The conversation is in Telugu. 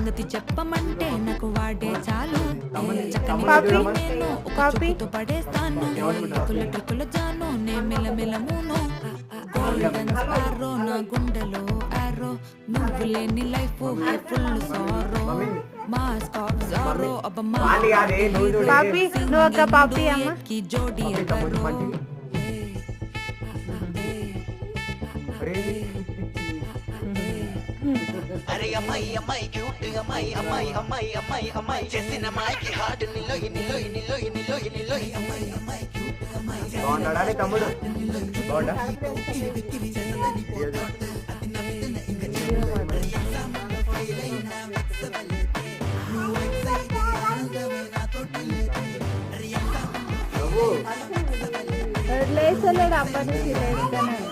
సంగతి చెప్పమంటే నాకు వాడే చాలు చక్కని నేను ఒక చూపుతో పడేస్తాను ట్రిక్కుల ట్రిక్కుల జాను నే మెలమెలమును గోల్డెన్ స్పారో నా గుండెలో ఆరో నువ్వు లేని life full sorrow mask of Jaro అబ్బ పాపి నువ్వు ఒక పాపి అమ్మ కి జోడి ఎవరు అరే అమ్మాయి అమ్మాయి క్యూట్ అమ్మాయి అమ్మాయి అమ్మాయి అమ్మాయి అమ్మాయి చేసిన అమ్మాయికి హార్ట్ నిలోయి నిలోయి నిలోయి నిలోయి నిలోయి అమ్మాయి అమ్మాయి క్యూట్ అమ్మాయి బాగున్నాడా తమ్ముడు బాగుండా లేచలేడు అప్పటి నుంచి లేడుగానే